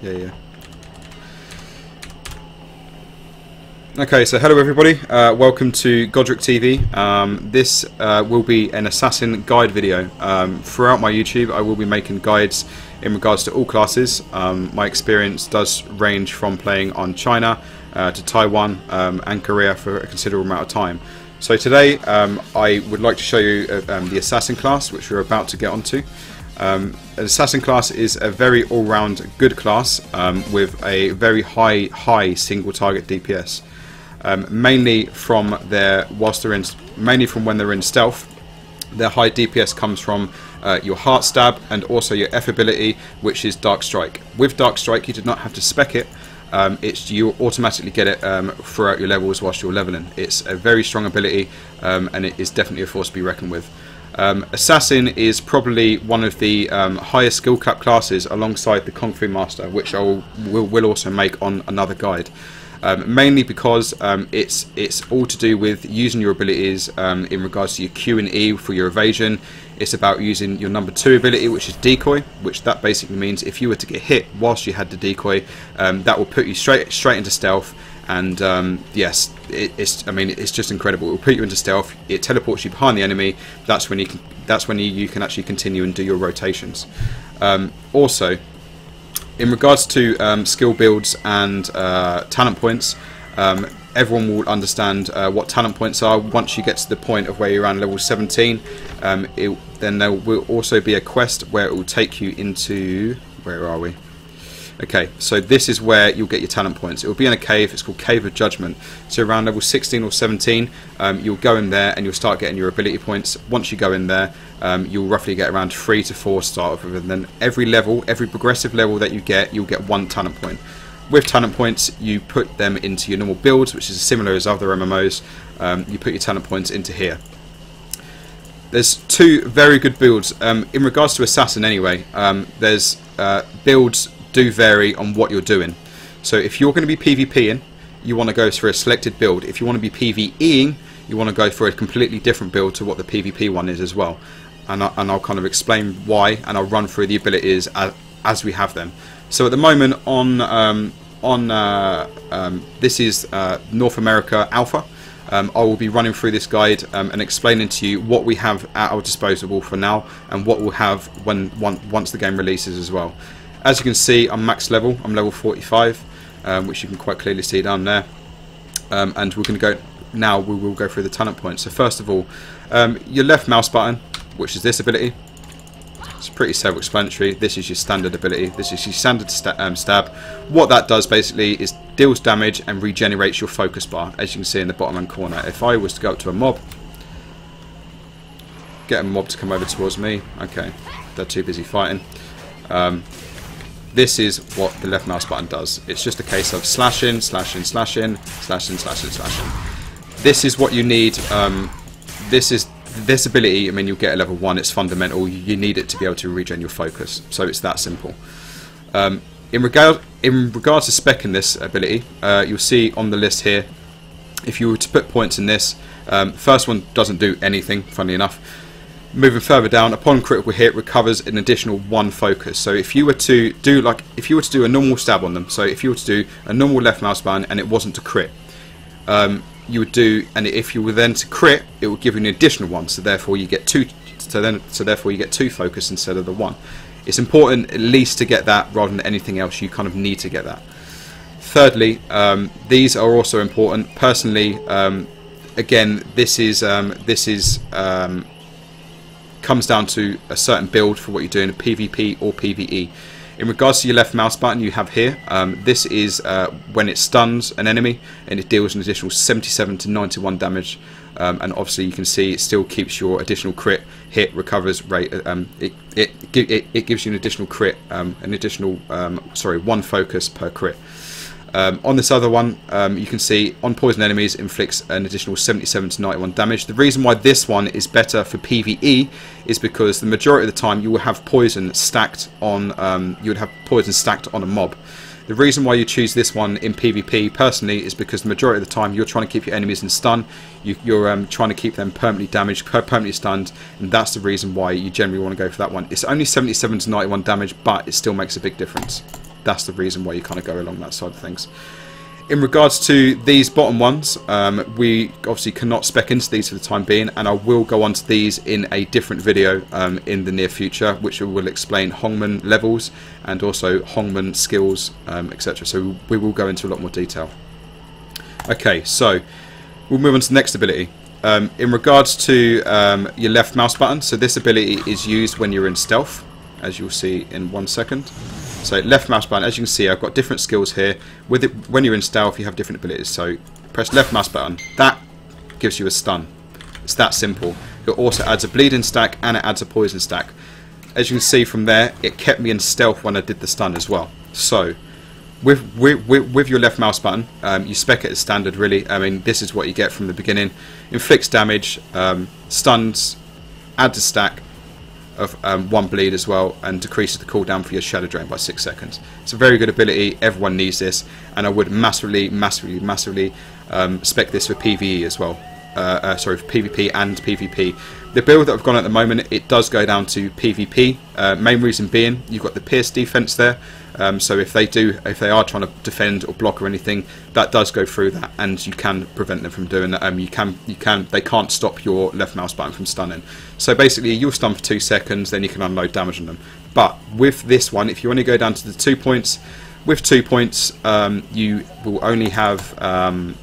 Yeah. Okay, so hello everybody, welcome to Godric TV. This will be an assassin guide video. Throughout my YouTube I will be making guides in regards to all classes. My experience does range from playing on China to Taiwan and Korea for a considerable amount of time. So today I would like to show you the assassin class, which we're about to get onto. An assassin class is a very all-round good class with a very high single target DPS. Mainly from when they're in stealth. Their high DPS comes from your heart stab and also your F ability, which is Dark Strike. With Dark Strike you do not have to spec it. You automatically get it throughout your levels whilst you're leveling. It's a very strong ability and it is definitely a force to be reckoned with. Assassin is probably one of the highest skill cap classes alongside the Kung Fu Master, which I will also make on another guide. Mainly because it's all to do with using your abilities in regards to your Q and E for your evasion. It's about using your number 2 ability, which is decoy, which that basically means if you were to get hit whilst you had the decoy, that will put you straight into stealth. And yes, it's just incredible. It will put you into stealth. It teleports you behind the enemy. That's when you can actually continue and do your rotations. Also, in regards to skill builds and talent points, everyone will understand what talent points are. Once you get to the point of where you're around level 17, then there will also be a quest where it will take you into... Where are we? Okay, so this is where you'll get your talent points. It will be in a cave. It's called Cave of Judgment. So around level 16 or 17, you'll go in there and you'll start getting your ability points. Once you go in there, you'll roughly get around 3 to 4 start off with, and then every progressive level that you get, you'll get 1 talent point. With talent points, you put them into your normal builds, which is similar as other MMOs. You put your talent points into here. There's 2 very good builds. In regards to Assassin anyway, there's builds do vary on what you're doing. So if you're going to be PvPing, you want to go for a selected build. If you want to be PvEing, you want to go for a completely different build to what the PvP one is as well. And I'll kind of explain why, and I'll run through the abilities as we have them. So at the moment this is North America Alpha. I will be running through this guide and explaining to you what we have at our disposal for now and what we'll have once the game releases as well. As you can see, I'm max level. I'm level 45, which you can quite clearly see down there. And we're going to go now. We will go through the talent points. So first of all, your left mouse button, which is this ability. It's pretty self-explanatory. This is your standard ability. This is your standard stab. What that does basically is deals damage and regenerates your focus bar, as you can see in the bottom hand corner. If I was to go up to a mob, get a mob to come over towards me. Okay, they're too busy fighting. This is what the left mouse button does. It's just a case of slashing, slashing, slashing, slashing, slashing, slashing. This is what you need. This ability, I mean, you'll get a level 1. It's fundamental. You need it to be able to regen your focus. So it's that simple. In regards to specking this ability, you'll see on the list here, if you were to put points in this, first one doesn't do anything, funnily enough. Moving further down, upon critical hit, recovers an additional 1 focus. So if you were to do a normal stab on them, so if you were to do a normal left mouse button and it wasn't to crit, you would do, and if you were then to crit, it would give you an additional 1. So therefore you get 2. So therefore you get 2 focus instead of the 1. It's important at least to get that rather than anything else. You kind of need to get that. Thirdly, these are also important. Personally, again, this comes down to a certain build for what you're doing, PvP or PvE. In regards to your left mouse button, you have here, this is when it stuns an enemy and it deals an additional 77 to 91 damage, and obviously you can see it still keeps your additional crit hit recovers rate. It gives you an additional crit, 1 focus per crit. On this other one, you can see on poison enemies inflicts an additional 77 to 91 damage. The reason why this one is better for PvE is because the majority of the time you will have poison stacked on a mob. The reason why you choose this one in PvP personally is because the majority of the time you're trying to keep your enemies in stun. You're trying to keep them permanently damaged, permanently stunned, and that's the reason why you generally want to go for that one. It's only 77 to 91 damage, but it still makes a big difference. that's the reason why you kind of go along that side of things. In regards to these bottom ones, we obviously cannot spec into these for the time being, and I will go on to these in a different video in the near future, which will explain Hongman levels and also Hongman skills, etc. So we will go into a lot more detail. Okay, so we'll move on to the next ability. In regards to your left mouse button, so this ability is used when you're in stealth, as you'll see in 1 second. So left mouse button, as you can see, I've got different skills here. With it, when you're in stealth, you have different abilities. So press left mouse button. That gives you a stun. It's that simple. It also adds a bleeding stack and it adds a poison stack. As you can see from there, it kept me in stealth when I did the stun as well. So with your left mouse button, you spec it as standard really. I mean, this is what you get from the beginning. Inflicts damage, stuns, adds a stack of 1 bleed as well, and decreases the cooldown for your shadow drain by 6 seconds. It's a very good ability. Everyone needs this, and I would massively spec this for PvE as well. Sorry, for PvP and PvP. The build that I've gone at the moment, it does go down to PvP. Main reason being, you've got the pierce defense there. So if they are trying to defend or block or anything, that does go through that, and you can prevent them from doing that. They can't stop your left mouse button from stunning. So basically, you'll stun for 2 seconds, then you can unload damage on them. But with this one, if you only go down to the 2 points, with 2 points, you will only have.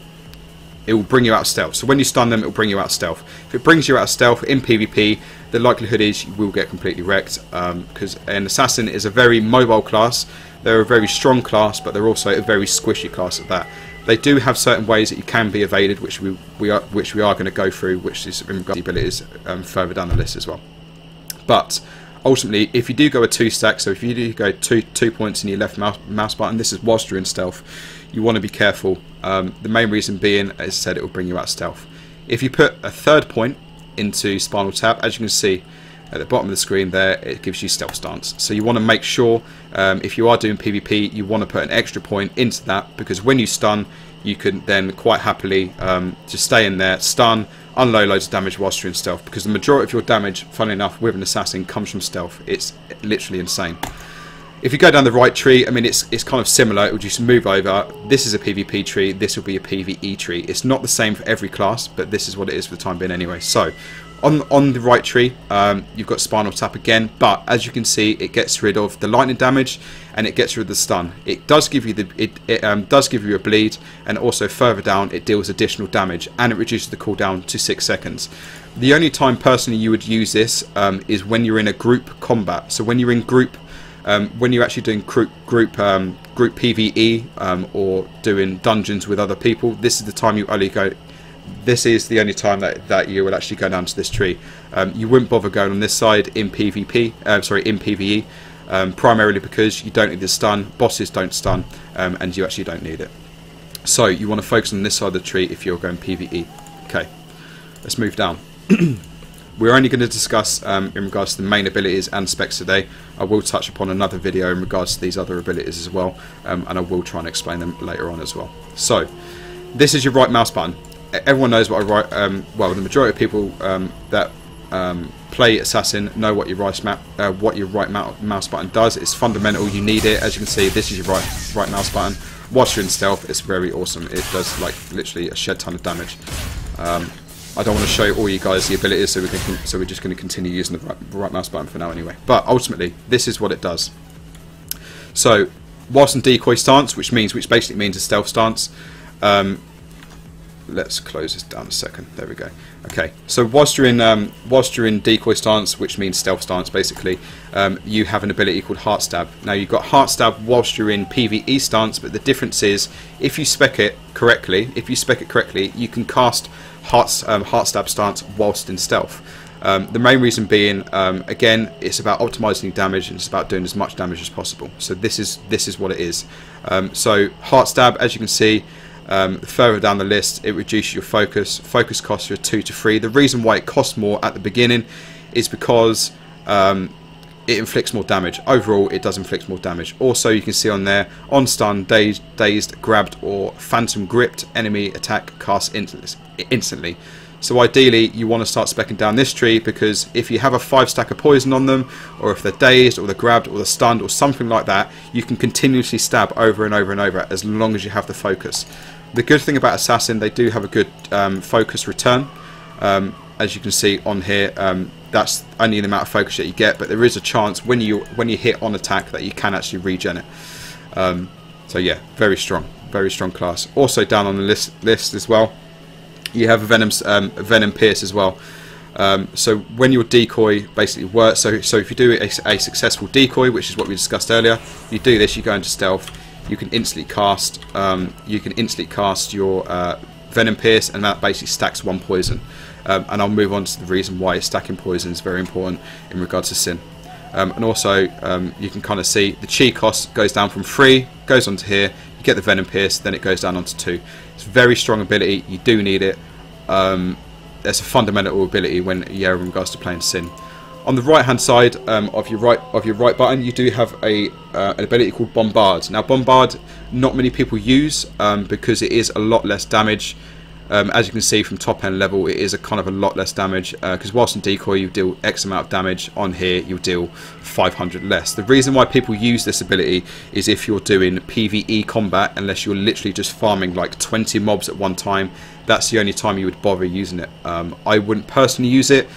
It will bring you out of stealth. So when you stun them, it will bring you out of stealth. If it brings you out of stealth in PvP, the likelihood is you will get completely wrecked, because an assassin is a very mobile class. They're a very strong class, but they're also a very squishy class at that. They do have certain ways that you can be evaded, which we are going to go through, which is in regard to abilities further down the list as well. But ultimately, if you do go a 2 stack, so if you do go two points in your left mouse button, this is whilst you're in stealth, you want to be careful. The main reason being, as I said, it will bring you out of stealth. If you put a 3rd point into Spinal Tap, as you can see at the bottom of the screen there, it gives you stealth stance. So you want to make sure, if you are doing PvP, you want to put an extra point into that, because when you stun, you can then quite happily just stay in there, stun, unload loads of damage whilst you're in stealth, because the majority of your damage, funnily enough, with an assassin comes from stealth. It's literally insane. If you go down the right tree, I mean, it's kind of similar. It will just move over. This is a PvP tree. This will be a PvE tree. It's not the same for every class, but this is what it is for the time being anyway. So, on the right tree, you've got Spinal Tap again, but as you can see, it gets rid of the lightning damage and it gets rid of the stun. It does give you does give you a bleed, and also further down, it deals additional damage and it reduces the cooldown to 6 seconds. The only time personally you would use this is when you're in a group combat. So when you're in group. When you're actually doing group PvE or doing dungeons with other people, this is the time you only go. This is the only time that you will actually go down to this tree. You wouldn't bother going on this side in PvP. In PvE, primarily because you don't need the stun. Bosses don't stun, and you actually don't need it. So you want to focus on this side of the tree if you're going PvE. Okay, let's move down. We're only going to discuss in regards to the main abilities and specs today. I will touch upon another video in regards to these other abilities as well, and I will try and explain them later on as well. So, this is your right mouse button. Everyone knows what well, the majority of people that play Assassin know what your right mouse button does. It's fundamental. You need it. As you can see, this is your right mouse button. Whilst you're in stealth, it's very awesome. It does like literally a shed ton of damage. I don't want to show all you guys the abilities, so we're just going to continue using the right mouse button for now anyway. But ultimately, this is what it does. So, whilst in decoy stance, which basically means a stealth stance. Let's close this down a second. There we go. Okay. So whilst you're in decoy stance, which means stealth stance, basically, you have an ability called Heart Stab. Now you've got Heart Stab whilst you're in PvE stance, but the difference is if you spec it correctly, you can cast Heart Stab stance whilst in stealth. The main reason being, again, it's about optimizing damage and it's about doing as much damage as possible. So this is what it is. So Heart Stab, as you can see, further down the list, it reduces your focus. Focus costs you 2 to 3. The reason why it costs more at the beginning is because it inflicts more damage. Overall, it does inflict more damage. Also, you can see on there, on stun, dazed, grabbed, or phantom gripped, enemy attack casts instantly. So ideally you want to start speccing down this tree, because if you have a 5 stack of poison on them, or if they're dazed or they're grabbed or they're stunned or something like that, you can continuously stab over and over and over as long as you have the focus. The good thing about Assassin, they do have a good focus return. As you can see on here, that's only the amount of focus that you get, but there is a chance when you hit on attack that you can actually regen it. So yeah, very strong class. Also down on the list as well, you have a Venom Pierce as well. So when your decoy basically works, so if you do a successful decoy, which is what we discussed earlier, you do this, you go into stealth, you can instantly cast your Venom Pierce, and that basically stacks 1 poison. And I'll move on to the reason why stacking poison is very important in regards to Sin. And also you can kind of see the chi cost goes down from 3, goes onto here, you get the Venom Pierce, then it goes down onto 2. It's a very strong ability, you do need it. There's a fundamental ability when in regards to playing Sin. On the right hand side of your right button, you do have an ability called Bombard. Now Bombard, not many people use because it is a lot less damage. As you can see from top end level, it is a lot less damage, because whilst in decoy you deal X amount of damage, on here you deal 500 less. The reason why people use this ability is if you're doing PvE combat, unless you're literally just farming like 20 mobs at one time, that's the only time you would bother using it. I wouldn't personally use it,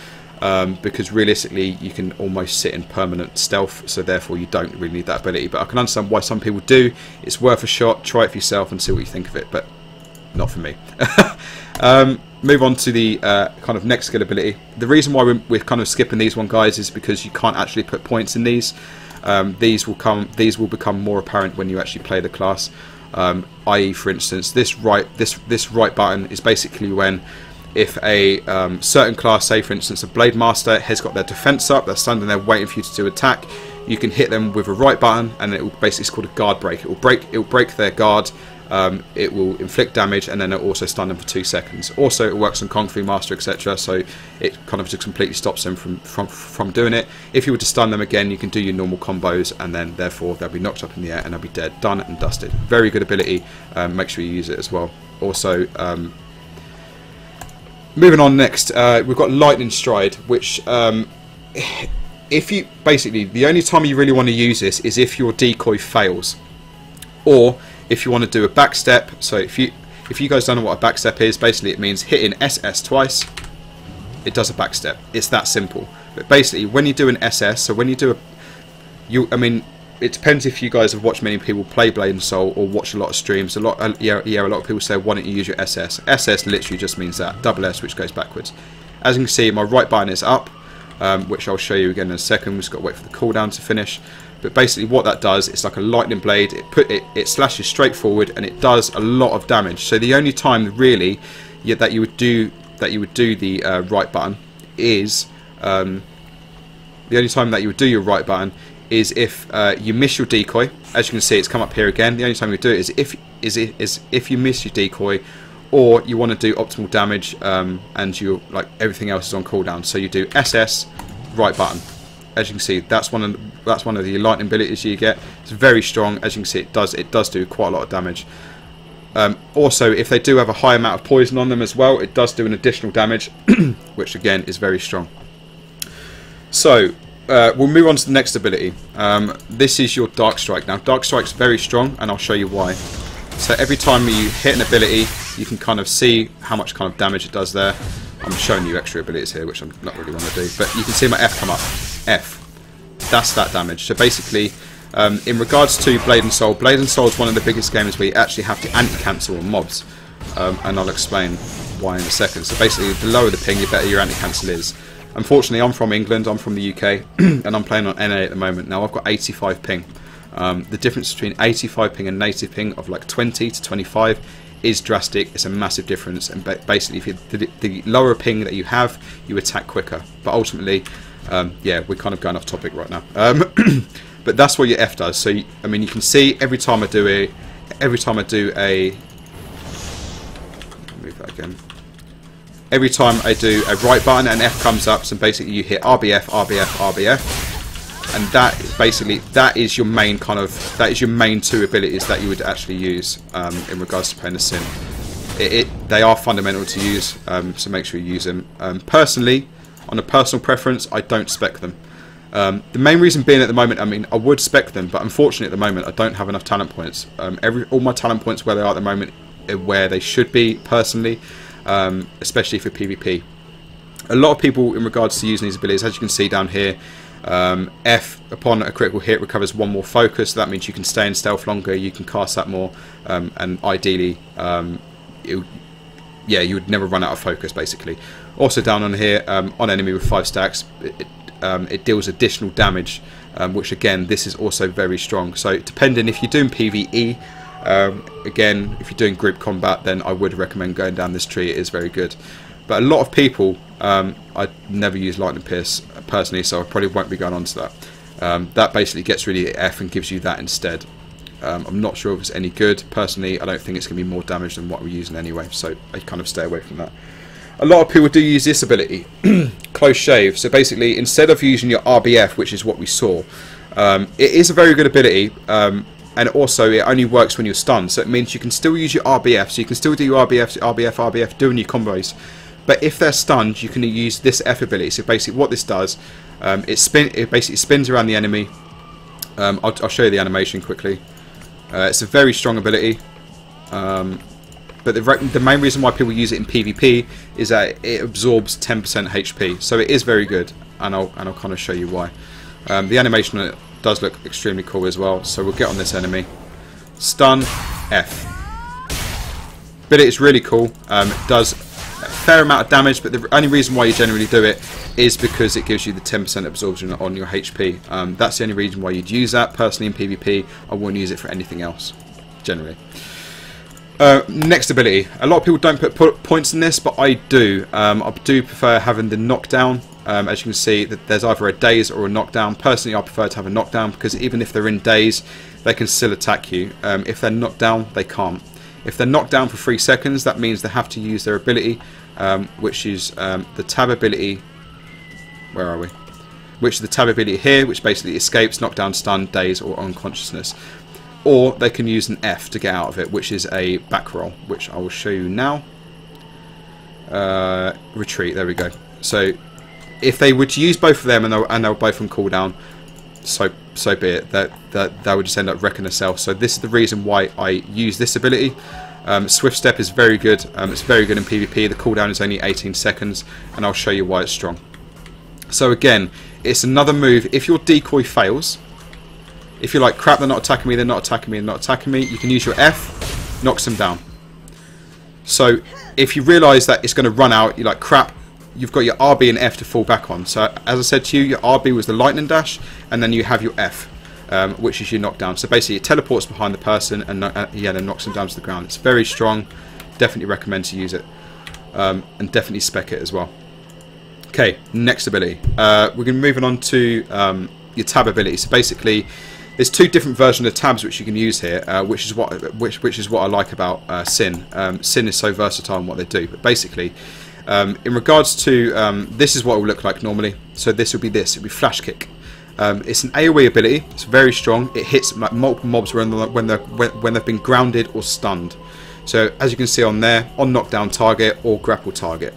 because realistically you can almost sit in permanent stealth, so therefore you don't really need that ability. But I can understand why some people do. It's worth a shot, try it for yourself and see what you think of it, but not for me. Move on to the kind of next skill ability. The reason why we're kind of skipping these one, guys, is because you can't actually put points in these. These will become more apparent when you actually play the class. I.e., for instance, this right button is basically when, if a certain class, say for instance a Blade Master, has got their defense up, they're standing there waiting for you to do attack, you can hit them with a right button, and it will basically, it's called a guard break. It will break their guard. It will inflict damage, and then it will also stun them for 2 seconds. Also, it works on Kung Fu Master, etc. So it kind of just completely stops them from doing it. If you were to stun them again, you can do your normal combos, and then therefore they'll be knocked up in the air and they'll be dead, done and dusted. Very good ability. Make sure you use it as well. Also, moving on next, we've got Lightning Stride, which if you basically, the only time you really want to use this is if your decoy fails, or if you want to do a backstep. So if you guys don't know what a backstep is, basically it means hitting SS twice, it does a backstep. It's that simple. But basically when you do an SS, so when you do I mean, it depends if you guys have watched many people play Blade and Soul or watch a lot of streams. A lot of people say, why don't you use your SS? SS literally just means that, double S, which goes backwards. As you can see, my right button is up, which I'll show you again in a second. We've just got to wait for the cooldown to finish. But basically what that does, it's like a lightning blade. It slashes straight forward, and it does a lot of damage. So the only time really that you would do the right button is your right button is if you miss your decoy. As you can see, it's come up here again. The only time you do it is if you miss your decoy, or you want to do optimal damage, and you like everything else is on cooldown. So you do SS, right button. As you can see, that's one of the lightning abilities you get. It's very strong. As you can see, it does do quite a lot of damage. Also, if they do have a high amount of poison on them as well, it does do an additional damage, which again is very strong. So we'll move on to the next ability. This is your Dark Strike. Now, Dark Strike's very strong, and I'll show you why. So every time you hit an ability, you can kind of see how much kind of damage it does there. I'm showing you extra abilities here, which I'm not really want to do, but you can see my F come up. F. That's that damage. So basically, in regards to Blade and Soul is one of the biggest games where you actually have to anti-cancel on mobs, and I'll explain why in a second. So basically, the lower the ping, the better your anti-cancel is. Unfortunately, I'm from England, I'm from the UK, and I'm playing on NA at the moment. Now, I've got 85 ping. The difference between 85 ping and native ping of like 20 to 25 is drastic. It's a massive difference, and basically if the lower ping that you have, you attack quicker. But ultimately, yeah, we're kind of going off topic right now. But that's what your F does. So I mean, you can see every time I do a move that again. Every time I do a right button, an F comes up, so basically you hit RBF, RBF, RBF, and that is your main two abilities that you would actually use in regards to playing a Sin. they are fundamental to use, so make sure you use them. Personally, on a personal preference, I don't spec them. The main reason being at the moment, I mean, I would spec them, but unfortunately at the moment I don't have enough talent points. All my talent points where they are at the moment are where they should be, personally, especially for PvP. A lot of people, in regards to using these abilities, as you can see down here, F, upon a critical hit, recovers 1 more focus. So that means you can stay in stealth longer, you can cast that more, and ideally, you would never run out of focus, basically. Also down on here, on enemy with 5 stacks, it deals additional damage, which again, this is also very strong. So depending if you're doing PvE, again, if you're doing group combat, then I would recommend going down this tree. It is very good. But a lot of people, I never use Lightning Pierce personally, so I probably won't be going on to that. That basically gets rid of the F and gives you that instead. I'm not sure if it's any good. Personally, I don't think it's going to be more damage than what we're using anyway, so I kind of stay away from that. A lot of people do use this ability, Close Shave. So basically, instead of using your RBF, which is what we saw, it is a very good ability, and also it only works when you're stunned. So it means you can still use your RBF, so you can still do your RBF, doing your combos. But if they're stunned, you can use this F ability. So basically what this does, it basically spins around the enemy. I'll show you the animation quickly. It's a very strong ability. But the main reason why people use it in PvP is that it absorbs 10% HP. So it is very good, and I'll kind of show you why. The animation on it does look extremely cool as well. So we'll get on this enemy. Stun, F. But it's really cool. It does a fair amount of damage, but the only reason why you generally do it is because it gives you the 10% absorption on your HP. That's the only reason why you'd use that. Personally, in PvP, I wouldn't use it for anything else, generally. Next ability. A lot of people don't put points in this, but I do. I do prefer having the knockdown. As you can see, that there's either a daze or a knockdown. Personally, I prefer to have a knockdown because even if they're in daze, they can still attack you. If they're knocked down, they can't. If they're knocked down for 3 seconds, that means they have to use their ability, which is the tab ability. Where are we? Which is the tab ability here, which basically escapes, knockdown, stun, daze, or unconsciousness. Or they can use an F to get out of it, which is a back roll, which I will show you now. Retreat, there we go. So if they were to use both of them and they were both on cooldown, so be it. That would just end up wrecking herself. So this is the reason why I use this ability. Swift Step is very good. It's very good in PvP. The cooldown is only 18 seconds, and I'll show you why it's strong. So again, it's another move. If your decoy fails, if you're like, crap, they're not attacking me, they're not attacking me, they're not attacking me, you can use your F, knocks them down. So if you realise that it's going to run out, you're like, crap, you've got your RB and F to fall back on. So as I said to you, your RB was the lightning dash, and then you have your F, which is your knockdown. So basically it teleports behind the person and then knocks them down to the ground. It's very strong. Definitely recommend to use it, and definitely spec it as well. Okay, next ability. We're going to be moving on to your tab ability. So basically, there's 2 different versions of tabs which you can use here, which is what I like about Sin. Sin is so versatile in what they do. But basically, in regards to this is what it will look like normally. So this will be this. It'll be Flash Kick. It's an AOE ability. It's very strong. It hits like multiple mobs when they've been grounded or stunned. So as you can see on there, on knockdown target or grapple target.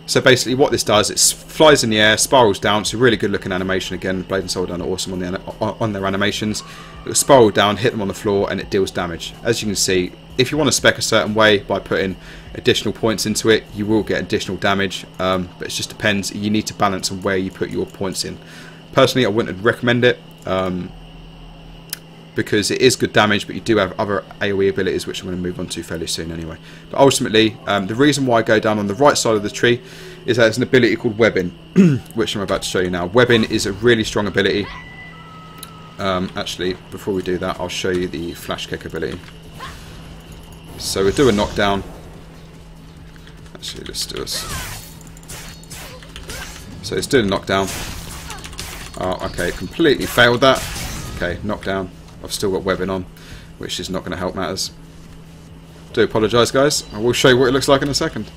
So basically what this does, it flies in the air, spirals down. It's a really good looking animation. Again, Blade and Soul done awesome on their animations. It will spiral down, hit them on the floor, and it deals damage. As you can see, if you want to spec a certain way by putting additional points into it, you will get additional damage. But it just depends. You need to balance on where you put your points in. Personally, I wouldn't recommend it because it is good damage, but you do have other AoE abilities which I'm going to move on to fairly soon anyway. But ultimately, the reason why I go down on the right side of the tree is that there's an ability called Webbing, which I'm about to show you now. Webbing is a really strong ability. Actually, before we do that, I'll show you the Flash Kick ability. So we'll do a knockdown. Actually, let's do this. So it's doing a knockdown. Oh, okay, completely failed that. Okay, knockdown. I've still got webbing on, which is not going to help matters. Do apologise, guys. I will show you what it looks like in a second.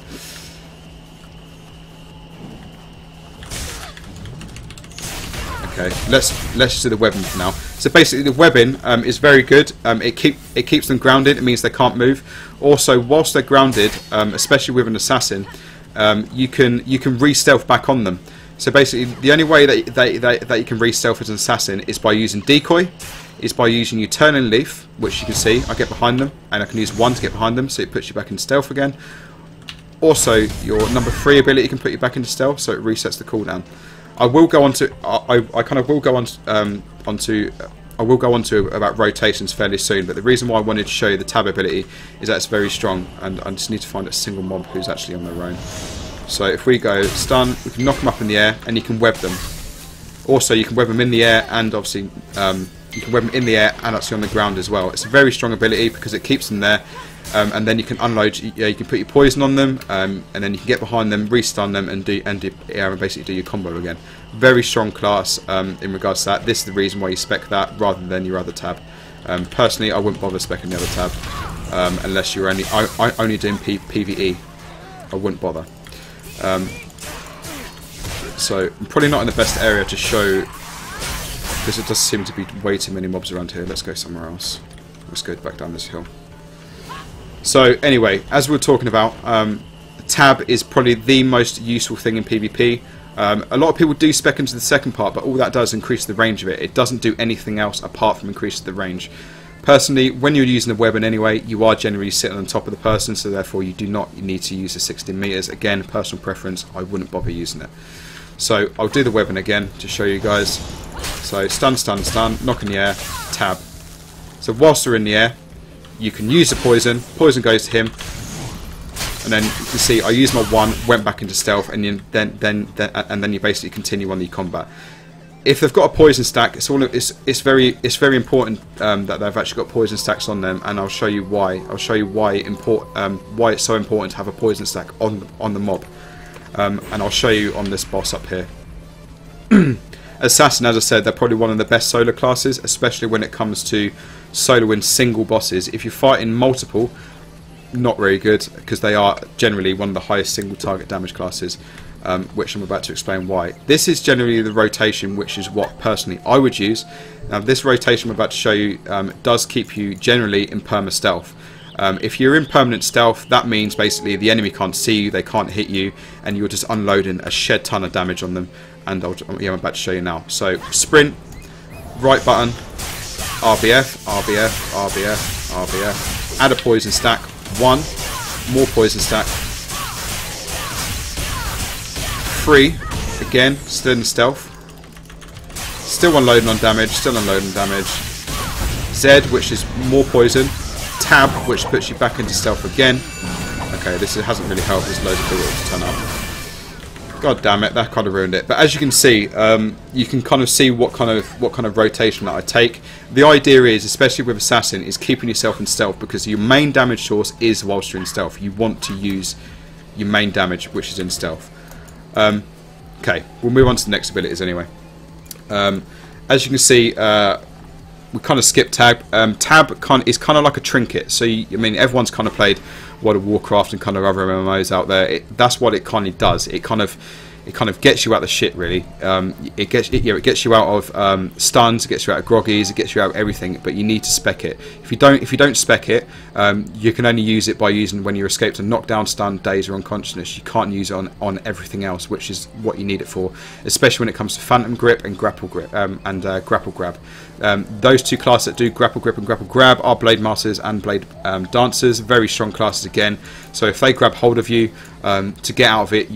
Okay, let's just do the webbing for now. So basically, the webbing is very good. It keeps them grounded. It means they can't move. Also, whilst they're grounded, especially with an assassin, you can re-stealth back on them. So basically, the only way that you can re-stealth as an assassin is by using decoy, is by using your turn and leaf, which you can see. I get behind them, and I can use 1 to get behind them, so it puts you back in stealth again. Also, your number 3 ability can put you back into stealth, so it resets the cooldown. I will go on to I will go on to about rotations fairly soon, but the reason why I wanted to show you the tab ability is that it's very strong, and I just need to find a single mob who's actually on their own. So if we go stun, we can knock them up in the air, and you can web them. Also, you can web them in the air, and obviously you can web them in the air and actually on the ground as well. It's a very strong ability because it keeps them there. And then you can unload. You can put your poison on them, and then you can get behind them, re-stun them, and basically do your combo again. Very strong class in regards to that. This is the reason why you spec that rather than your other tab. Personally, I wouldn't bother specing the other tab unless you're only doing PvE. I wouldn't bother. So I'm probably not in the best area to show because it does seem to be way too many mobs around here. Let's go somewhere else. Let's go back down this hill. So anyway, as we were talking about, tab is probably the most useful thing in PvP. A lot of people do spec into the second part, but all that does is increase the range of it. It doesn't do anything else apart from increase the range. Personally, when you're using the weapon anyway, you are generally sitting on top of the person, so therefore you do not need to use the 16 meters. Again, personal preference, I wouldn't bother using it. So I'll do the weapon again to show you guys. So stun, stun, stun, knock in the air, tab. So whilst they're in the air, you can use the poison. Poison goes to him, and then you can see I used my 1, went back into stealth, and then you basically continue on the combat. If they've got a poison stack, it's very important that they've actually got poison stacks on them, and I'll show you why. I'll show you why it's so important to have a poison stack on the mob, and I'll show you on this boss up here. Assassin, as I said, they're probably one of the best solo classes, especially when it comes to soloing single bosses. If you're fighting multiple, not very good, because they are generally one of the highest single target damage classes, which I'm about to explain why. This is generally the rotation, which is what personally I would use. Now this rotation I'm about to show you does keep you generally in perma stealth. If you're in permanent stealth, that means basically the enemy can't see you, they can't hit you, and you're just unloading a shed ton of damage on them. And I'm about to show you now. So sprint, right button, RBF, RBF, RBF, RBF. Add a poison stack. 1, more poison stack. 3, again, still in stealth. Still unloading on damage, still unloading damage. Z, which is more poison. Tab, which puts you back into stealth again. Okay, this hasn't really helped. There's loads of people to turn up. God damn it, that kind of ruined it. But as you can see, you can kind of see what kind of rotation that I take. The idea is, especially with Assassin, is keeping yourself in stealth, because your main damage source is whilst you're in stealth. You want to use your main damage, which is in stealth. Okay, we'll move on to the next abilities anyway. As you can see, we kind of skipped tab. Tab is kind of like a trinket. So I mean, everyone's kind of played World of Warcraft and kind of other MMOs out there. That's what it kind of does. It kind of gets you out of the shit, really. It gets you out of stuns, it gets you out of groggies, it gets you out of everything. But you need to spec it. If you don't spec it, you can only use it by using when you're escaped a knockdown, stun, daze, or unconsciousness. You can't use it on everything else, which is what you need it for, especially when it comes to Phantom Grip and Grapple Grip Grapple Grab. Those two classes that do Grapple Grip and Grapple Grab are Blade Masters and Blade Dancers. Very strong classes again. So if they grab hold of you, to get out of it,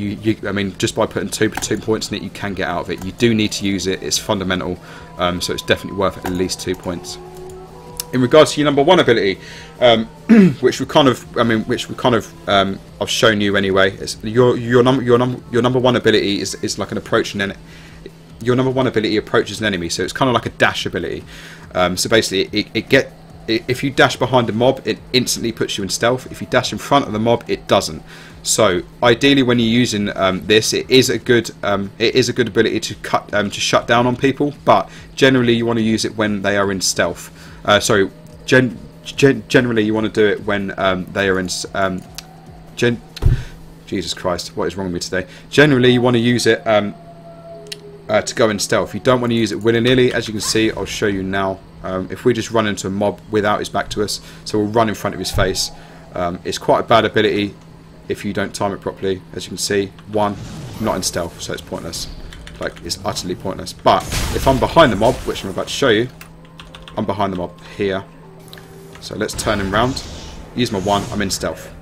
I mean, just by putting two points in it, you can get out of it. You do need to use it. It's fundamental. So it's definitely worth at least 2 points. In regards to your number 1 ability, which I've shown you anyway. It's your number 1 ability is like an approach, and then your number 1 ability approaches an enemy. So it's kind of like a dash ability. So basically, if you dash behind a mob, it instantly puts you in stealth. If you dash in front of the mob, it doesn't. So ideally, when you're using this, it is a good ability to shut down on people. But generally, you want to use it when they are in stealth. Generally, you want to do it when they are in. Jesus Christ, what is wrong with me today? Generally, you want to use it to go in stealth. You don't want to use it willy-nilly. As you can see, I'll show you now. If we just run into a mob without his back to us, so we'll run in front of his face. It's quite a bad ability if you don't time it properly. As you can see, 1, not in stealth, so it's pointless. Like, it's utterly pointless. But if I'm behind the mob, which I'm about to show you, I'm behind the mob here. So let's turn him round. Use my 1, I'm in stealth.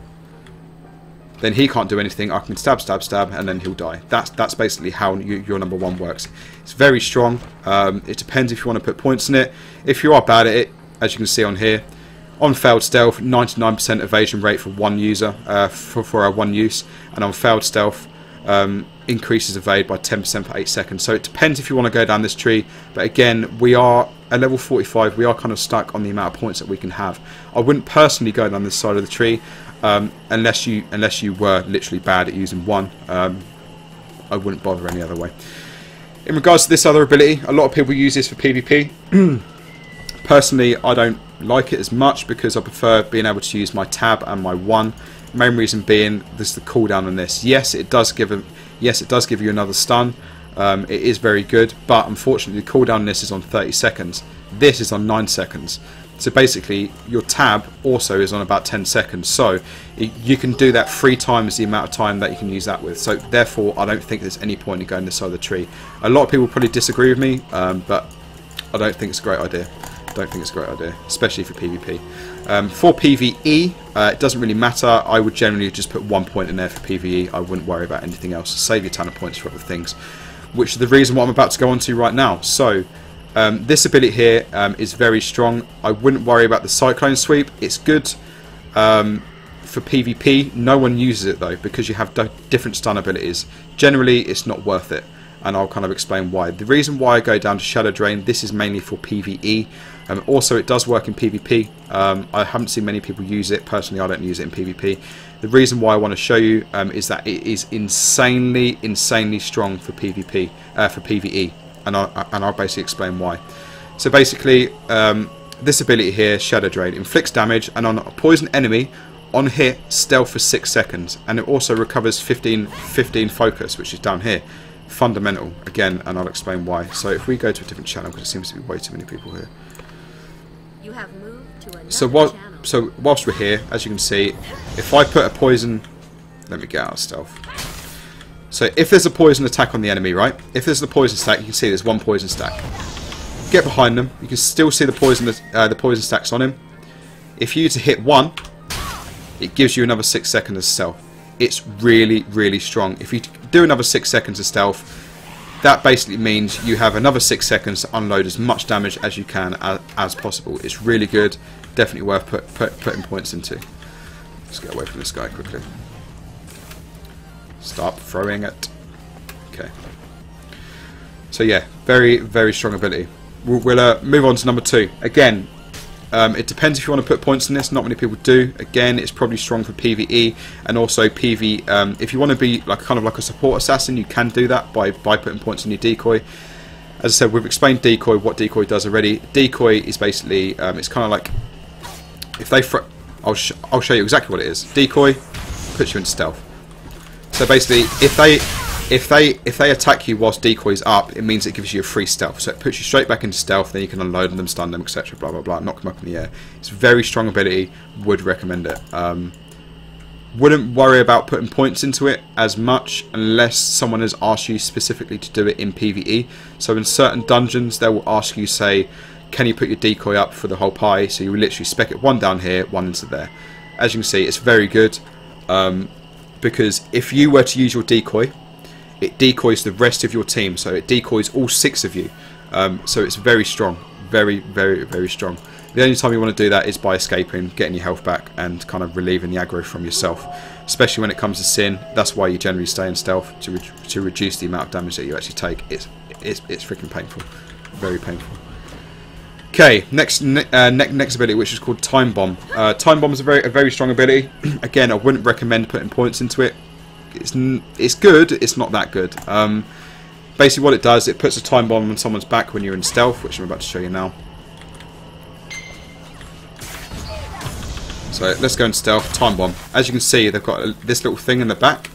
Then he can't do anything. I can stab, stab, stab, and then he'll die. That's basically how your number 1 works. It's very strong. It depends if you want to put points in it. If you are bad at it, as you can see on here, on failed stealth, 99% evasion rate for 1 user, for our 1 use, and on failed stealth, increases evade by 10% for 8 seconds. So it depends if you want to go down this tree, but again, we are at level 45, we are kind of stuck on the amount of points that we can have. I wouldn't personally go down this side of the tree, unless you were literally bad at using 1. I wouldn't bother any other way. In regards to this other ability, a lot of people use this for PvP. Personally, I don't like it as much because I prefer being able to use my tab and my 1. Main reason being, this is the cooldown on this. Yes, it does give you another stun. It is very good, but unfortunately the cooldown on this is on 30 seconds. This is on 9 seconds. So basically your tab also is on about 10 seconds. So you can do that 3 times the amount of time that you can use that with. So therefore I don't think there's any point in going this side of the tree. A lot of people probably disagree with me, but I don't think it's a great idea. Don't think it's a great idea, especially for PvP. For PvE, it doesn't really matter. I would generally just put 1 point in there for PvE. I wouldn't worry about anything else. Save your ton of points for other things, which is the reason what I'm about to go on to right now. So this ability here is very strong. I wouldn't worry about the Cyclone Sweep. It's good for PvP. No one uses it though because you have different stun abilities. Generally, it's not worth it, and I'll kind of explain why. The reason why I go down to Shadow Drain, this is mainly for PvE. Also, it does work in PvP. I haven't seen many people use it. Personally, I don't use it in PvP. The reason why I want to show you is that it is insanely strong for PvP, for PvE, and I'll basically explain why. So basically, this ability here, Shadow Drain, inflicts damage, and on a poison enemy, on hit, stealth for 6 seconds, and it also recovers 15 focus, which is down here. Fundamental again, and I'll explain why. So if we go to a different channel, because it seems to be way too many people here. You have moved to another so whilst we're here, as you can see, if I put a poison, let me get out of stealth. So if there's a poison attack on the enemy, right? If there's the poison stack, you can see there's 1 poison stack. Get behind them. You can still see the poison stacks on him. If you to hit 1, it gives you another 6 seconds of stealth. It's really strong. If you do another 6 seconds of stealth, that basically means you have another 6 seconds to unload as much damage as you can as possible. It's really good. Definitely worth putting points into. Let's get away from this guy quickly. Stop throwing it. Okay. So yeah, very strong ability. We'll move on to number 2. Again, it depends if you want to put points in this. Not many people do. Again, it's probably strong for PvE and also PV. If you want to be kind of like a support assassin, you can do that by putting points in your decoy. As I said, we've explained decoy, what decoy does already. Decoy is basically it's kind of like if they I'll show you exactly what it is. Decoy puts you into stealth. So basically, if they attack you whilst decoy's up, it means it gives you a free stealth. So it puts you straight back into stealth, then you can unload them, stun them, etc. Blah blah blah. Knock them up in the air. It's a very strong ability. Would recommend it. Wouldn't worry about putting points into it as much unless someone has asked you specifically to do it in PvE. So in certain dungeons, they will ask you, say, can you put your decoy up for the whole pie? So you will literally spec it 1 down here, 1 into there. As you can see, it's very good because if you were to use your decoy, it decoys the rest of your team, so it decoys all 6 of you. So it's very strong, very strong. The only time you want to do that is by escaping, getting your health back, and kind of relieving the aggro from yourself. Especially when it comes to Sin, that's why you generally stay in stealth, to reduce the amount of damage that you actually take. It's freaking painful, very painful. Okay, next ability, which is called Time Bomb. Time Bomb is a very strong ability. Again, I wouldn't recommend putting points into it. It's good, it's not that good. Basically what it does, it puts a time bomb on someone's back when you're in stealth, which I'm about to show you now. So let's go in stealth, time bomb. As you can see, they've got this little thing in the back.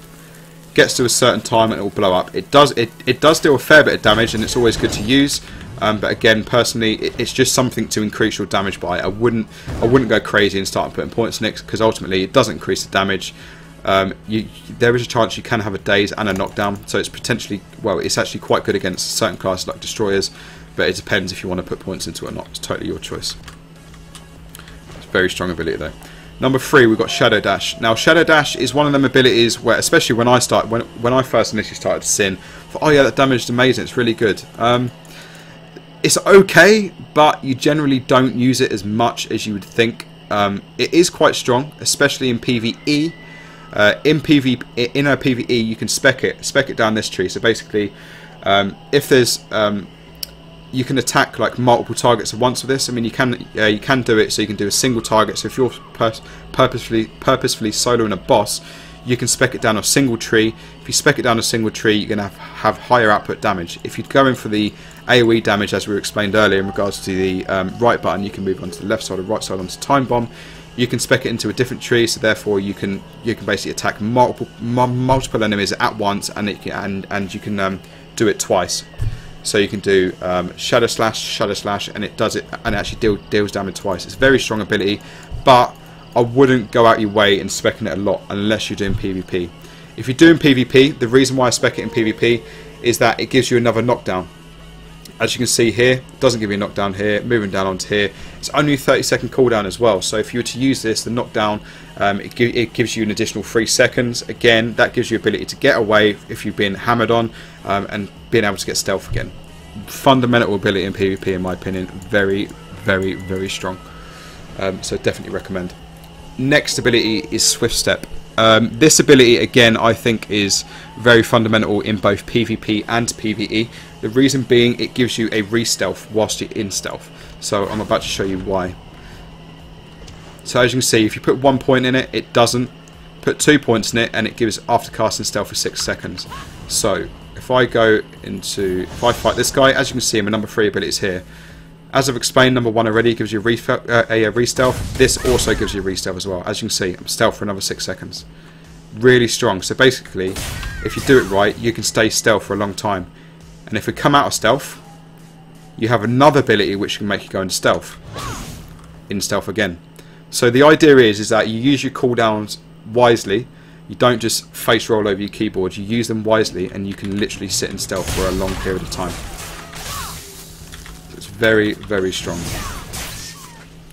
gets to a certain time and it will blow up. It does deal a fair bit of damage, and it's always good to use. But again, personally, it's just something to increase your damage by. I wouldn't go crazy and start putting points in it, because ultimately it doesn't increase the damage. There is a chance you can have a daze and a knockdown, so it's potentially, well, it's actually quite good against certain classes like destroyers, but it depends if you want to put points into it or not. It's totally your choice. It's a very strong ability though. Number 3, we've got Shadow Dash. Now, Shadow Dash is one of them abilities where, especially when I first initially started Sin, I thought, oh yeah, that damage is amazing, it's really good. It's okay, but you generally don't use it as much as you would think. It is quite strong, especially in PvE. In a PvE, you can spec it down this tree. So basically, if there's you can attack like multiple targets at once with this. I mean, you can do it so you can do a single target. So if you're purposefully soloing a boss, you can spec it down a single tree. If you spec it down a single tree, you're going to have higher output damage. If you go in for the AoE damage, as we explained earlier in regards to the right button, you can move onto the left side or right side onto Time Bomb. You can spec it into a different tree, so therefore you can basically attack multiple enemies at once, and you can do it twice. So you can do Shadow Slash, and it does it, and it actually deals damage twice. It's a very strong ability, but I wouldn't go out your way in specking it a lot unless you're doing PvP. If you're doing PvP, the reason why I spec it in PvP is that it gives you another knockdown. As you can see here, it doesn't give you a knockdown here. Moving down onto here, it's only a 30-second cooldown as well. So if you were to use this, the knockdown, it gives you an additional 3 seconds. Again, that gives you ability to get away if you've been hammered on, and being able to get stealth again. Fundamental ability in PvP, in my opinion. Very, very, very strong. So definitely recommend. Next ability is Swift Step. This ability, again, I think is very fundamental in both PvP and PvE. The reason being, it gives you a re-stealth whilst you're in stealth. So I'm about to show you why. So as you can see, if you put 1 point in it, it doesn't. Put 2 points in it, and it gives after casting stealth for 6 seconds. So if I fight this guy, as you can see, my number 3 ability is here. As I've explained, number 1 already gives you a re-stealth. This also gives you a re-stealth as well. As you can see, I'm stealth for another 6 seconds. Really strong. So basically, if you do it right, you can stay stealth for a long time. And if we come out of stealth, you have another ability which can make you go into stealth. In stealth again. So the idea is that you use your cooldowns wisely. You don't just face roll over your keyboard. You use them wisely, and you can literally sit in stealth for a long period of time. Very, very strong.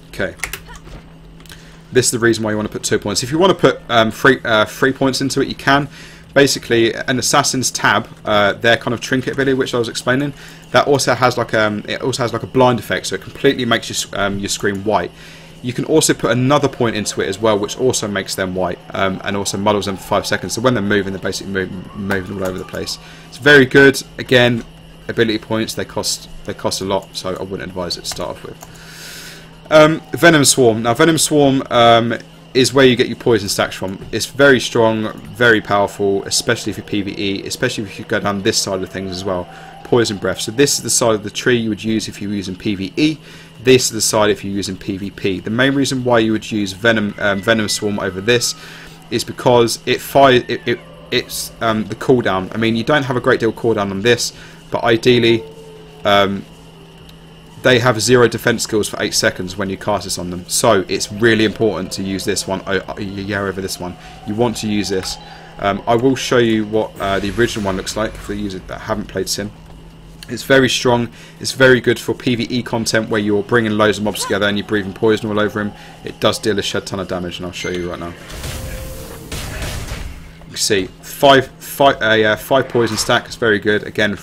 Okay. This is the reason why you want to put 2 points. If you want to put 3 points into it, you can. Basically, an assassin's tab, their kind of trinket ability, which I was explaining, that also has like a blind effect, so it completely makes your screen white. You can also put another point into it as well, which also makes them white, and also muddles them for 5 seconds. So when they're moving, they're basically moving all over the place. It's very good. Again, ability points, they cost a lot, so I wouldn't advise it to start off with. Venom Swarm. Now Venom Swarm is where you get your poison stacks from. It's very strong, very powerful, especially for PvE, especially if you go down this side of things as well. Poison Breath. So this is the side of the tree you would use if you were using PvE. This is the side if you're using PvP. The main reason why you would use Venom Swarm over this is because it's the cooldown. I mean, you don't have a great deal of cooldown on this, but ideally they have 0 defense skills for 8 seconds when you cast this on them. So it's really important to use this one over this one. You want to use this. I will show you what the original one looks like for the users that haven't played Sin. It's very strong. It's very good for PvE content where you're bringing loads of mobs together and you're breathing poison all over him. It does deal a shed ton of damage, and I'll show you right now. You can see 5 poison stack. It's very good. Again,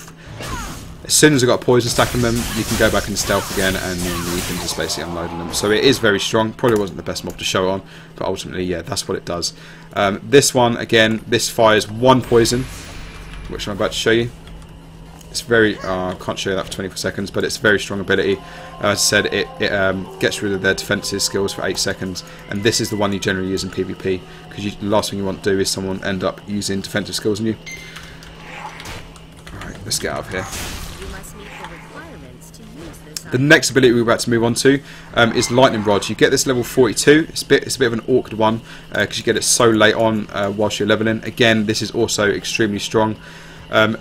as soon as I've got a poison stack on them, you can go back into stealth again, and then you can just basically unload them. So it is very strong. Probably wasn't the best mob to show on, but ultimately, yeah, that's what it does. This one, again, this fires 1 poison, which I'm about to show you. It's very, I can't show you that for 24 seconds, but it's a very strong ability. As I said, it gets rid of their defensive skills for 8 seconds, and this is the one you generally use in PvP, because the last thing you want to do is someone end up using defensive skills on you. Alright, let's get out of here. The next ability we're about to move on to is Lightning Rod. You get this level 42. It's a bit of an awkward one because you get it so late on whilst you're leveling. Again, this is also extremely strong.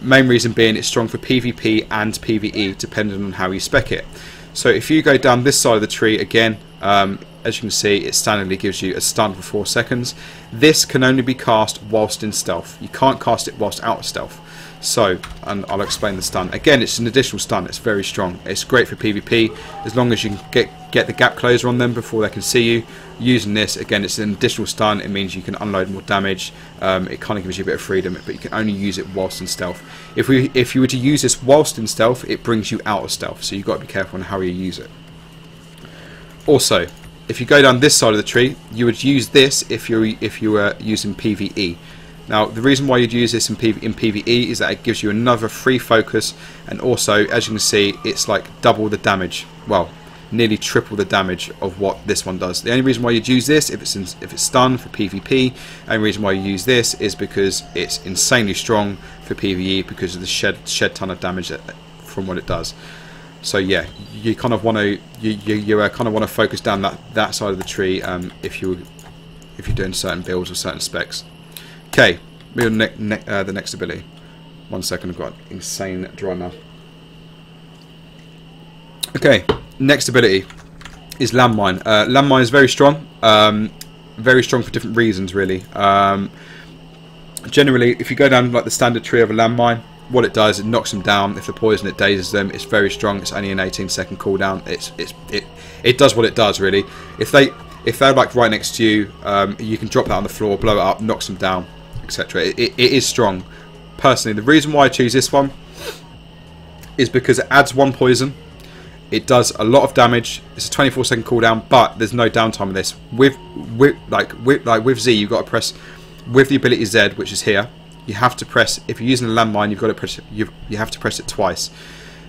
Main reason being it's strong for PvP and PvE depending on how you spec it. So if you go down this side of the tree again, as you can see, it standardly gives you a stun for 4 seconds. This can only be cast whilst in stealth. You can't cast it whilst out of stealth. So, and I'll explain the stun. Again, it's an additional stun. It's very strong. It's great for PvP as long as you can get the gap closer on them before they can see you. Using this, again, it's an additional stun. It means you can unload more damage. It kind of gives you a bit of freedom, but you can only use it whilst in stealth. If you were to use this whilst in stealth, it brings you out of stealth. So you've got to be careful on how you use it. Also, if you go down this side of the tree, you would use this if you were using PvE. Now, the reason why you'd use this in PvE is that it gives you another free focus, and also, as you can see, it's like double the damage. Well, nearly triple the damage of what this one does. The only reason why you'd use this if it's stun for PvP, the only reason why you use this is because it's insanely strong for PvE because of the shed ton of damage from what it does. So yeah, you kind of want to kind of want to focus down that side of the tree if you're doing certain builds or certain specs. Okay, we're on the next ability. 1 second, I've got an insane dry mouth. Okay, next ability is Landmine. Landmine is very strong for different reasons, really. Generally, if you go down like the standard tree of a Landmine, what it does, it knocks them down. If the poison, it dazes them. It's very strong. It's only an 18-second cooldown. It does what it does, really. If they're like right next to you, you can drop that on the floor, blow it up, knocks them down, etc. It is strong. Personally, the reason why I choose this one is because it adds 1 poison. It does a lot of damage. It's a 24-second cooldown, but there's no downtime with this. With Z, you've got to press with the ability Z, which is here. You have to press, if you're using a landmine, you've got to press you have to press it twice.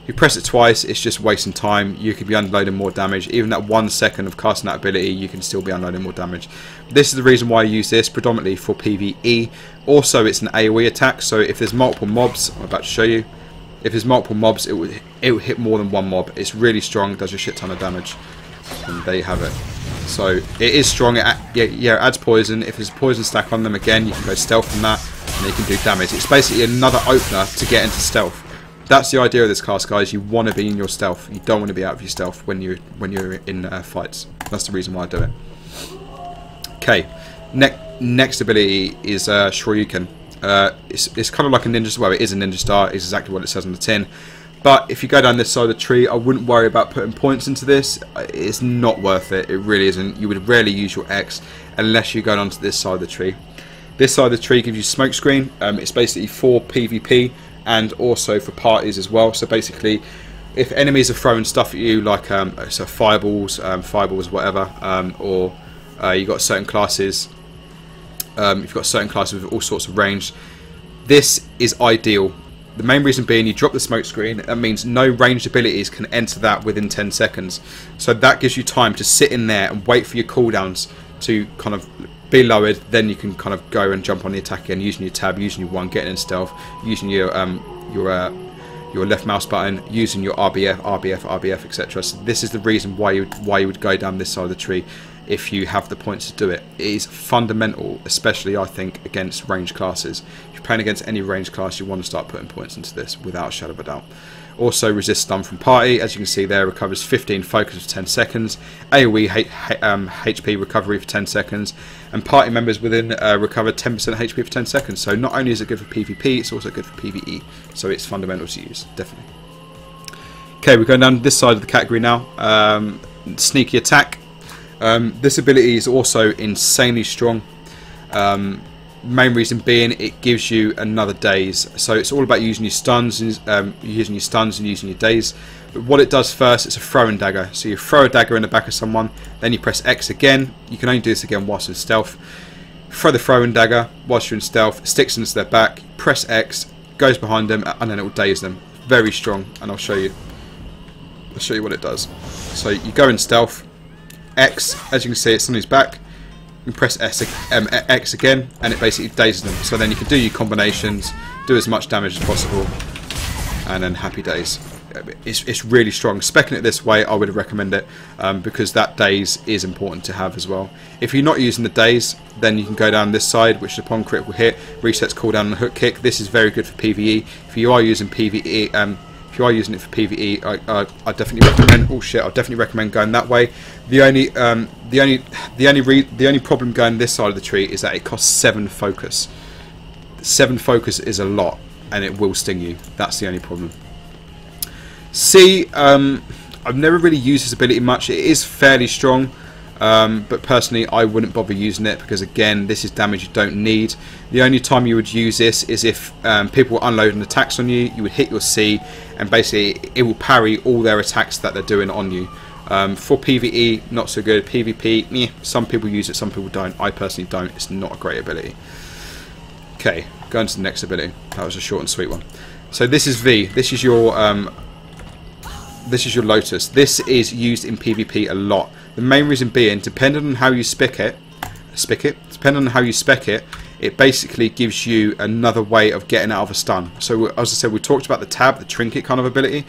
If you press it twice, it's just wasting time. You could be unloading more damage. Even that 1 second of casting that ability, you can still be unloading more damage. This is the reason why I use this, predominantly for PvE. Also, it's an AoE attack, so if there's multiple mobs, I'm about to show you, if there's multiple mobs, it will hit more than 1 mob. It's really strong, does a shit ton of damage. And there you have it. So it is strong. It adds poison. If there's a poison stack on them, again, you can go stealth from that, and you can do damage. It's basically another opener to get into stealth. That's the idea of this class, guys. You want to be in your stealth. You don't want to be out of your stealth when you're in fights. That's the reason why I do it. Okay, next ability is Shoryuken. It's kind of like a ninja. Well, it is a ninja star. It's exactly what it says on the tin. But if you go down this side of the tree, I wouldn't worry about putting points into this. It's not worth it. It really isn't. You would rarely use your X unless you go onto this side of the tree. This side of the tree gives you smoke screen. It's basically for PvP and also for parties as well. So basically, if enemies are throwing stuff at you, like so fireballs, whatever, or you've got certain classes, you've got certain classes with all sorts of range, this is ideal. The main reason being, you drop the smoke screen, that means no ranged abilities can enter that within 10 seconds. So that gives you time to sit in there and wait for your cooldowns to kind of be lowered. Then you can kind of go and jump on the attack again, using your tab, using your 1, getting in stealth, using your left mouse button, using your RBF, etc. So this is the reason why you would go down this side of the tree if you have the points to do it. It is fundamental, especially I think against ranged classes. If you're playing against any ranged class, you want to start putting points into this without a shadow of a doubt. Also, resist stun from party, as you can see there, recovers 15 focus for 10 seconds, AoE HP recovery for 10 seconds, and party members within recover 10% HP for 10 seconds. So not only is it good for PvP, it's also good for PvE. So it's fundamental to use, definitely. Okay, we're going down this side of the category now. Sneaky attack. This ability is also insanely strong. Main reason being, it gives you another daze. So it's all about using your stuns and using your daze. But what it does first, it's a throwing dagger. So you throw a dagger in the back of someone, then you press X again. You can only do this again whilst in stealth. Throw the throwing dagger whilst you're in stealth, sticks into their back, press X, goes behind them, and then it will daze them. Very strong, and I'll show you what it does. So you go in stealth, X, as you can see, it's on his back. You press X again, and it basically dazes them. So then you can do your combinations, do as much damage as possible, and then happy days. it's really strong. Speccing it this way, I would recommend it, because that daze is important to have as well. If you're not using the daze, then you can go down this side, which is upon critical hit, resets cooldown and hook kick. This is very good for PvE. If you are using PvE, if you are using it for PvE, I definitely recommend. Oh shit! I definitely recommend going that way. The only problem going this side of the tree is that it costs 7 focus. 7 focus is a lot, and it will sting you. That's the only problem. C, I've never really used this ability much. It is fairly strong, but personally I wouldn't bother using it, because again, this is damage you don't need. The only time you would use this is if people were unloading attacks on you. You would hit your C, and basically it will parry all their attacks that they're doing on you. For PvE, not so good. PvP, meh, some people use it, some people don't. I personally don't. It's not a great ability. Okay, going to the next ability. That was a short and sweet one. So this is V. This is your Lotus. This is used in PvP a lot. The main reason being, depending on how you spec it, it basically gives you another way of getting out of a stun. So as I said, we talked about the tab, the trinket kind of ability.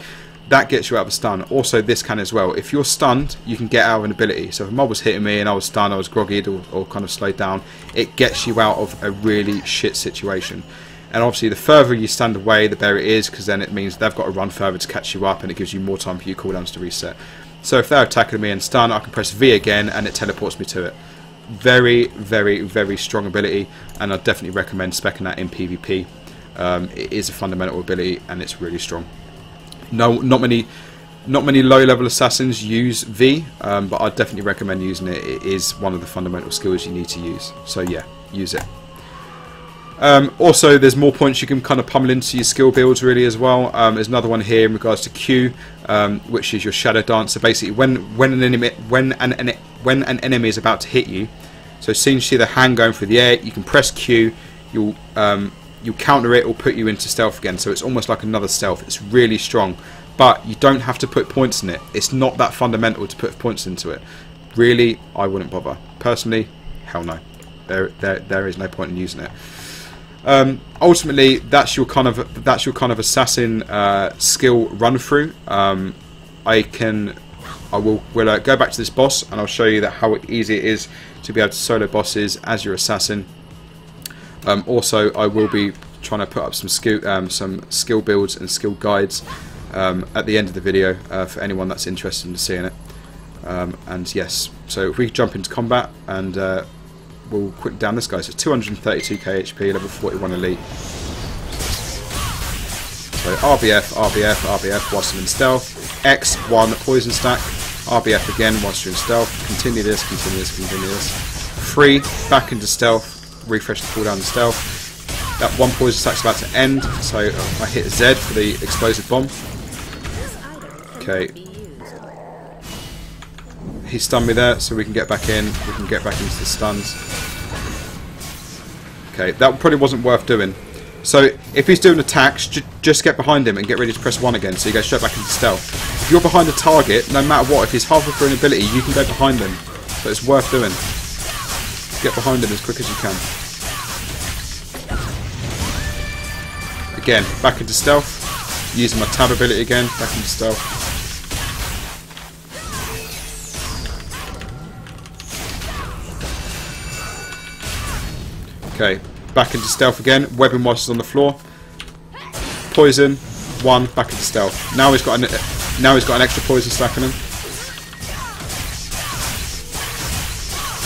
That gets you out of a stun. Also, this can as well. If you're stunned, you can get out of an ability. So if a mob was hitting me and I was stunned, I was groggied or kind of slowed down, it gets you out of a really shit situation. And obviously, the further you stand away, the better it is, because then it means they've got to run further to catch you up, and it gives you more time for your cooldowns to reset. So if they're attacking me and stun, I can press V again, and it teleports me to it. Very, very, very strong ability, and I definitely recommend speccing that in PvP. It is a fundamental ability, and it's really strong. No, not many low-level assassins use V, but I definitely recommend using it. It is one of the fundamental skills you need to use. So yeah, use it. Also, there's more points you can kind of pummel into your skill builds really as well. There's another one here in regards to Q, which is your shadow dance. So basically, when an enemy is about to hit you, so as soon as you see the hand going through the air, you can press Q. You'll counter it or put you into stealth again. So it's almost like another stealth. It's really strong, but you don't have to put points in it. It's not that fundamental to put points into it. Really, I wouldn't bother. Personally, hell no. There is no point in using it. Ultimately, that's your kind of assassin skill run through. We'll go back to this boss, and I'll show you that how easy it is to be able to solo bosses as your assassin. Also, I will be trying to put up some skill builds and skill guides at the end of the video for anyone that's interested in seeing it. And yes, so if we jump into combat, and we'll quick down this guy. So 232k HP, level 41 elite. So RBF, RBF, RBF whilst I'm in stealth. X1 poison stack. RBF again whilst you're in stealth. Continue this, continue this, continue this. 3 back into stealth. Refresh the cooldown to stealth. That one poison stack's about to end, so I hit Z for the explosive bomb. Okay. He stunned me there, so we can get back in. We can get back into the stuns. Okay, that probably wasn't worth doing. So if he's doing attacks, just get behind him and get ready to press 1 again, so you go straight back into stealth. If you're behind a target, no matter what, if he's halfway through an ability, you can go behind him. So it's worth doing. Get behind him as quick as you can. Again, back into stealth. Using my tab ability again, back into stealth. Okay, back into stealth again. Webbing whilst he's on the floor. Poison. 1. Back into stealth. Now he's got an extra poison stack on him.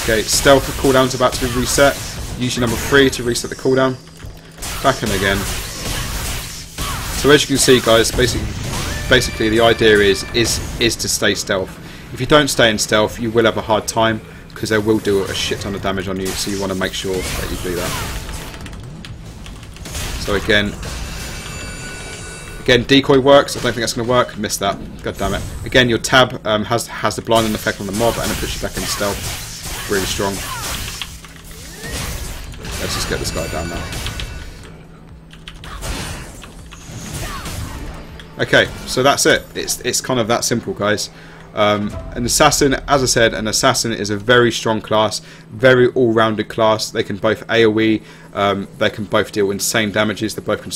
Okay, stealth cooldown's about to be reset. Use your number 3 to reset the cooldown. Back in again. So as you can see, guys, basically the idea is to stay stealth. If you don't stay in stealth, you will have a hard time, because they will do a shit ton of damage on you, so you want to make sure that you do that. So again, decoy works. I don't think that's going to work. Missed that. God damn it. Again, your tab has the blinding effect on the mob, and it puts you back in stealth. Really strong. Let's just get this guy down now. Okay, so that's it. It's kind of that simple, guys. An assassin, as I said, an assassin is a very strong class, very all-rounded class. They can both AoE, they can both deal insane damages. They can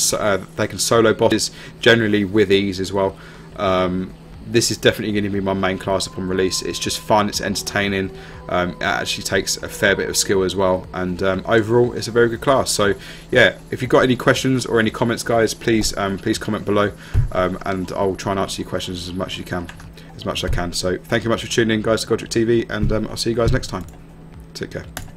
solo bosses generally with ease as well. This is definitely going to be my main class upon release. It's just fun, it's entertaining, it actually takes a fair bit of skill as well, and overall it's a very good class. So yeah, if you've got any questions or any comments, guys, please comment below, and I'll try and answer your questions as much as I can. So thank you very much for tuning in, guys, to Godric TV, and I'll see you guys next time. Take care.